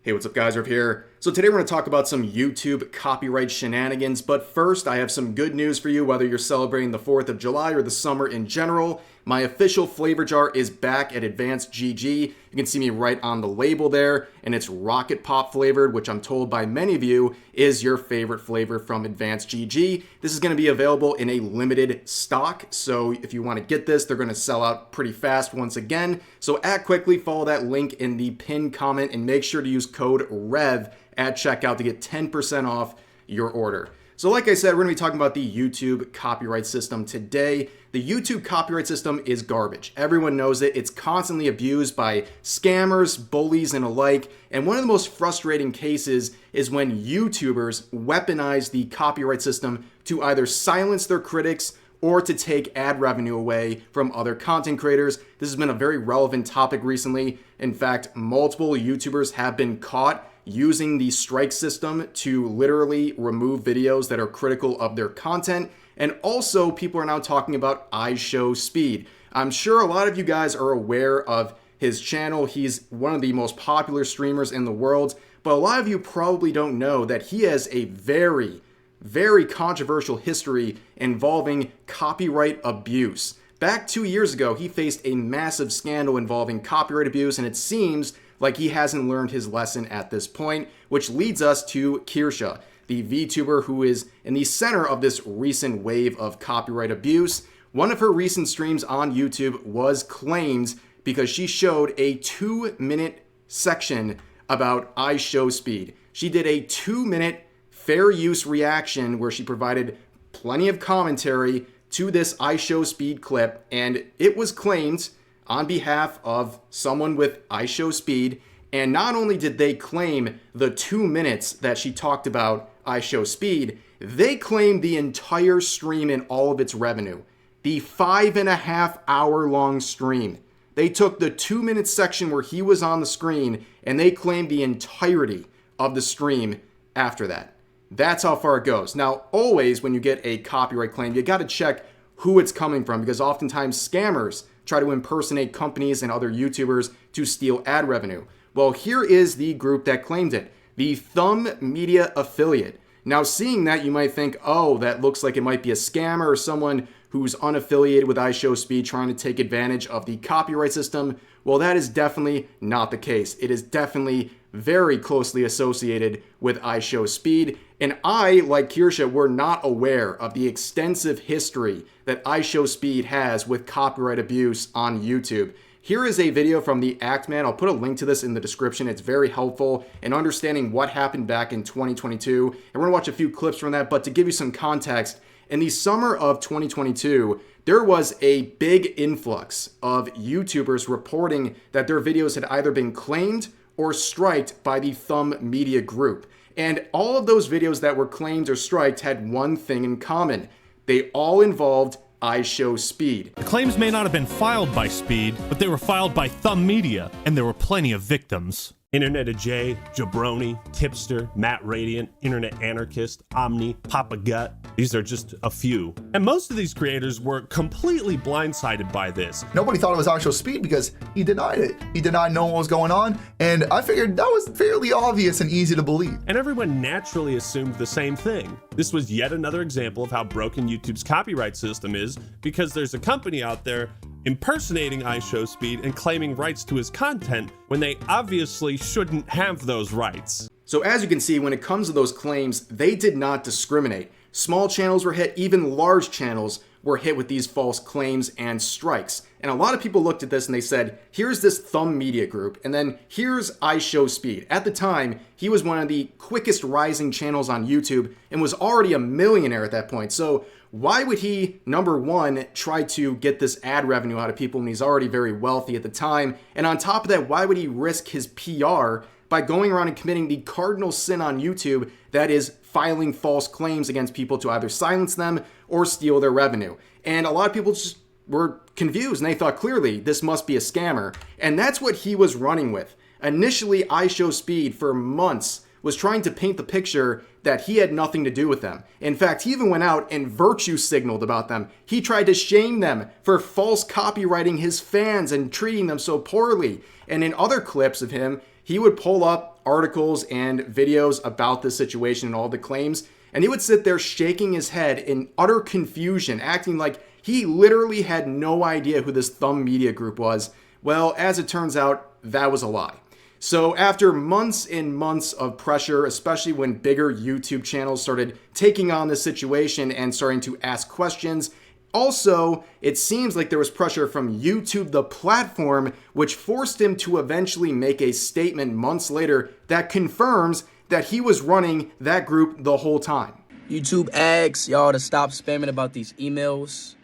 Hey, what's up guys, Riv here. So today we're going to talk about some YouTube copyright shenanigans, but first I have some good news for you whether you're celebrating the 4th of July or the summer in general. My official flavor jar is back at Advanced GG. You can see me right on the label there, and it's Rocket Pop flavored, which I'm told by many of you is your favorite flavor from Advanced GG. This is going to be available in a limited stock, so if you want to get this, they're going to sell out pretty fast once again. So act quickly, follow that link in the pinned comment, and make sure to use code REV at checkout to get 10% off your order. So like I said, we're going to be talking about the YouTube copyright system today. The YouTube copyright system is garbage. Everyone knows it. It's constantly abused by scammers, bullies, and alike. And one of the most frustrating cases is when YouTubers weaponize the copyright system to either silence their critics or to take ad revenue away from other content creators. This has been a very relevant topic recently. In fact, multiple YouTubers have been caught using the strike system to literally remove videos that are critical of their content. And also, people are now talking about IShowSpeed. I'm sure a lot of you guys are aware of his channel. He's one of the most popular streamers in the world, but a lot of you probably don't know that he has a very controversial history involving copyright abuse. Back 2 years ago, he faced a massive scandal involving copyright abuse, and it seems like he hasn't learned his lesson at this point, which leads us to Kirsha, the VTuber who is in the center of this recent wave of copyright abuse. One of her recent streams on YouTube was claimed because she showed a 2-minute section about IShowSpeed. She did a 2-minute fair use reaction where she provided plenty of commentary to this IShowSpeed clip, and it was claimed on behalf of someone with IShowSpeed. And not only did they claim the 2 minutes that she talked about IShowSpeed, they claimed the entire stream and all of its revenue. The 5.5-hour long stream. They took the 2-minute section where he was on the screen and they claimed the entirety of the stream after that. That's how far it goes. Now, always when you get a copyright claim, you got to check who it's coming from, because oftentimes scammers try to impersonate companies and other YouTubers to steal ad revenue. Well, here is the group that claimed it, the Thumb Media Affiliate. Now, seeing that, you might think, oh, that looks like it might be a scammer or someone who's unaffiliated with IShowSpeed trying to take advantage of the copyright system. Well, that is definitely not the case. It is definitely very closely associated with IShowSpeed. And I, like Kirsha, were not aware of the extensive history that IShowSpeed has with copyright abuse on YouTube. Here is a video from the Act Man. I'll put a link to this in the description. It's very helpful in understanding what happened back in 2022. And we're gonna watch a few clips from that, but to give you some context, in the summer of 2022, there was a big influx of YouTubers reporting that their videos had either been claimed or striked by the Thumb Media Group. And all of those videos that were claimed or striked had one thing in common. They all involved IShowSpeed. The claims may not have been filed by Speed, but they were filed by Thumb Media, and there were plenty of victims. Internet of J, Jabroni, Tipster, Matt Radiant, Internet Anarchist, Omni, Papa Gut. These are just a few. And most of these creators were completely blindsided by this. Nobody thought it was IShowSpeed because he denied it. He denied knowing what was going on, and I figured that was fairly obvious and easy to believe. And everyone naturally assumed the same thing. This was yet another example of how broken YouTube's copyright system is, because there's a company out there impersonating IShowSpeed and claiming rights to his content when they obviously shouldn't have those rights. So as you can see, when it comes to those claims, they did not discriminate. Small channels were hit, even large channels were hit with these false claims and strikes. And a lot of people looked at this and they said, here's this Thumb Media Group, and then here's IShowSpeed. At the time, he was one of the quickest rising channels on YouTube and was already a millionaire at that point. So why would he, number one, try to get this ad revenue out of people when he's already very wealthy at the time? And on top of that, why would he risk his PR by going around and committing the cardinal sin on YouTube, that is filing false claims against people to either silence them or steal their revenue? And a lot of people just were confused and they thought clearly this must be a scammer. And that's what he was running with. Initially, IShowSpeed for months was trying to paint the picture that he had nothing to do with them. In fact, he even went out and virtue signaled about them. He tried to shame them for false copywriting his fans and treating them so poorly. And in other clips of him, he would pull up articles and videos about this situation and all the claims, and he would sit there shaking his head in utter confusion, acting like he literally had no idea who this Thumb Media Group was. Well, as it turns out, that was a lie. So after months and months of pressure, especially when bigger YouTube channels started taking on this situation and starting to ask questions, also, it seems like there was pressure from YouTube, the platform, which forced him to eventually make a statement months later that confirms that he was running that group the whole time. YouTube asks y'all to stop spamming about these emails,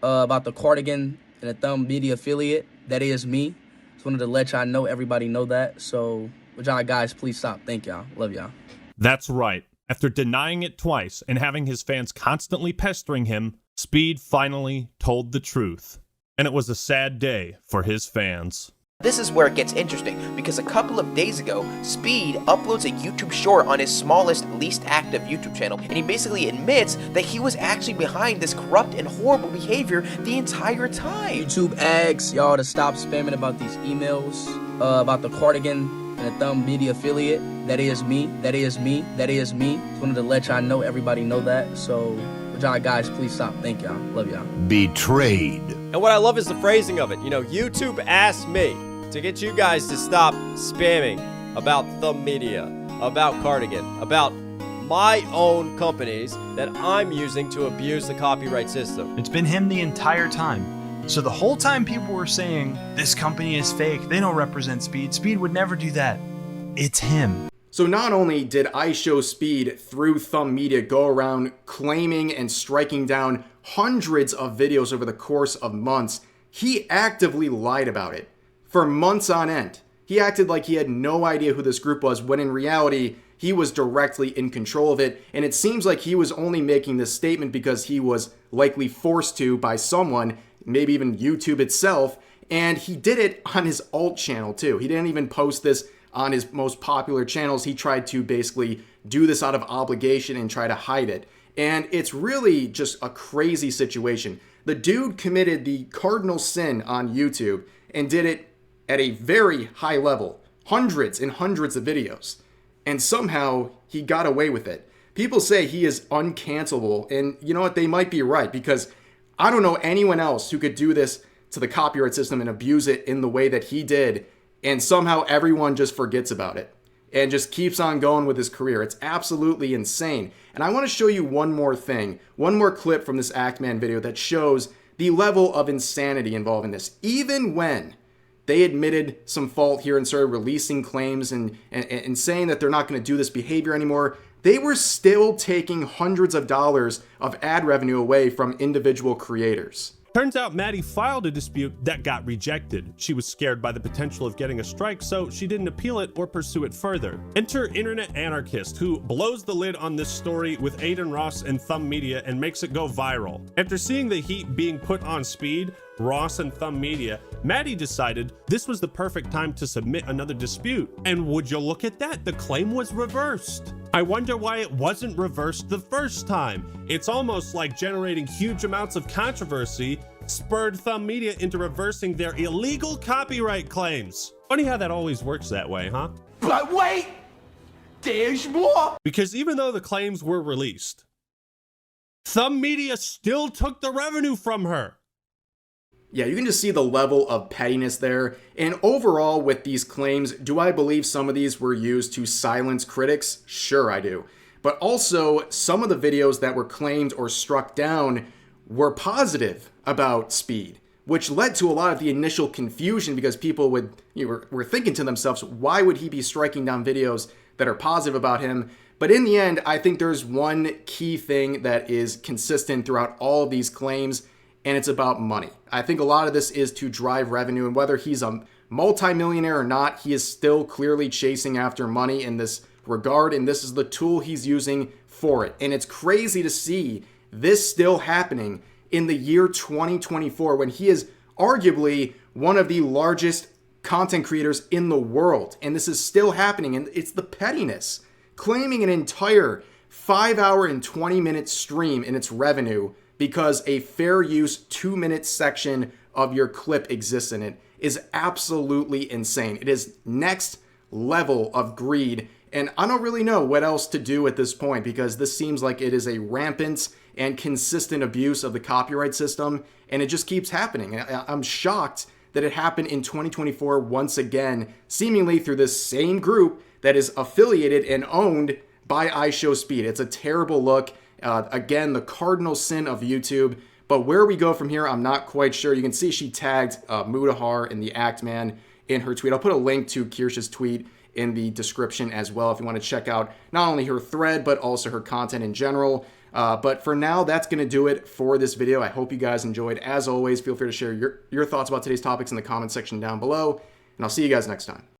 about the cardigan and the Thumb Media affiliate. That is me. Just wanted to let y'all know, everybody know that. So, would y'all guys please stop? Thank y'all. Love y'all. That's right. After denying it twice and having his fans constantly pestering him, Speed finally told the truth. And it was a sad day for his fans. This is where it gets interesting, because a couple of days ago, Speed uploads a YouTube short on his smallest, least active YouTube channel, and he basically admits that he was actually behind this corrupt and horrible behavior the entire time. YouTube asks y'all to stop spamming about these emails, about the cardigan and the Thumb Media affiliate. That is me. That is me. That is me. Just wanted to let y'all know, everybody know that. So, would y'all guys please stop? Thank y'all. Love y'all. Betrayed. And what I love is the phrasing of it. You know, YouTube asked me to get you guys to stop spamming about Thumb Media, about Cardigan, about my own companies that I'm using to abuse the copyright system. It's been him the entire time. So the whole time people were saying, this company is fake, they don't represent Speed, Speed would never do that. It's him. So not only did IShowSpeed through Thumb Media go around claiming and striking down hundreds of videos over the course of months, he actively lied about it. For months on end, he acted like he had no idea who this group was, when in reality, he was directly in control of it. And it seems like he was only making this statement because he was likely forced to by someone, maybe even YouTube itself. And he did it on his alt channel too. He didn't even post this on his most popular channels. He tried to basically do this out of obligation and try to hide it. And it's really just a crazy situation. The dude committed the cardinal sin on YouTube and did it at a very high level, hundreds and hundreds of videos, and somehow he got away with it. People say he is uncancelable, and you know what, they might be right, because I don't know anyone else who could do this to the copyright system and abuse it in the way that he did, and somehow everyone just forgets about it and just keeps on going with his career. It's absolutely insane. And I want to show you one more thing, one more clip from this Actman video that shows the level of insanity involved in this. Even when they admitted some fault here and started releasing claims and saying that they're not going to do this behavior anymore, they were still taking hundreds of dollars of ad revenue away from individual creators. Turns out Maddie filed a dispute that got rejected. She was scared by the potential of getting a strike, so she didn't appeal it or pursue it further. Enter Internet Anarchist, who blows the lid on this story with Aiden Ross and Thumb Media and makes it go viral. After seeing the heat being put on Speed, Ross, and Thumb Media, Maddie decided this was the perfect time to submit another dispute. And would you look at that, the claim was reversed. I wonder why it wasn't reversed the first time. It's almost like generating huge amounts of controversy spurred Thumb Media into reversing their illegal copyright claims. Funny how that always works that way, huh? But wait, there's more. Because even though the claims were released, Thumb Media still took the revenue from her. Yeah, you can just see the level of pettiness there. And overall, with these claims, do I believe some of these were used to silence critics? Sure, I do. But also, some of the videos that were claimed or struck down were positive about Speed, which led to a lot of the initial confusion, because people were thinking to themselves, why would he be striking down videos that are positive about him? But in the end, I think there's one key thing that is consistent throughout all of these claims, and it's about money. I think a lot of this is to drive revenue, and whether he's a multimillionaire or not, he is still clearly chasing after money in this regard, and this is the tool he's using for it. And it's crazy to see this still happening in the year 2024, when he is arguably one of the largest content creators in the world, and this is still happening. And it's the pettiness, claiming an entire 5-hour and 20-minute stream in its revenue because a fair use 2-minute section of your clip exists in it, is absolutely insane. It is next level of greed. And I don't really know what else to do at this point, because this seems like it is a rampant and consistent abuse of the copyright system, and it just keeps happening. I'm shocked that it happened in 2024 once again, seemingly through this same group that is affiliated and owned by IShowSpeed. It's a terrible look. Again, the cardinal sin of YouTube. But where we go from here, I'm not quite sure. You can see she tagged Mudahar and the Act Man in her tweet. I'll put a link to Kirsch's tweet in the description as well if you want to check out not only her thread, but also her content in general. But for now, that's going to do it for this video. I hope you guys enjoyed. As always, feel free to share your thoughts about today's topics in the comment section down below, and I'll see you guys next time.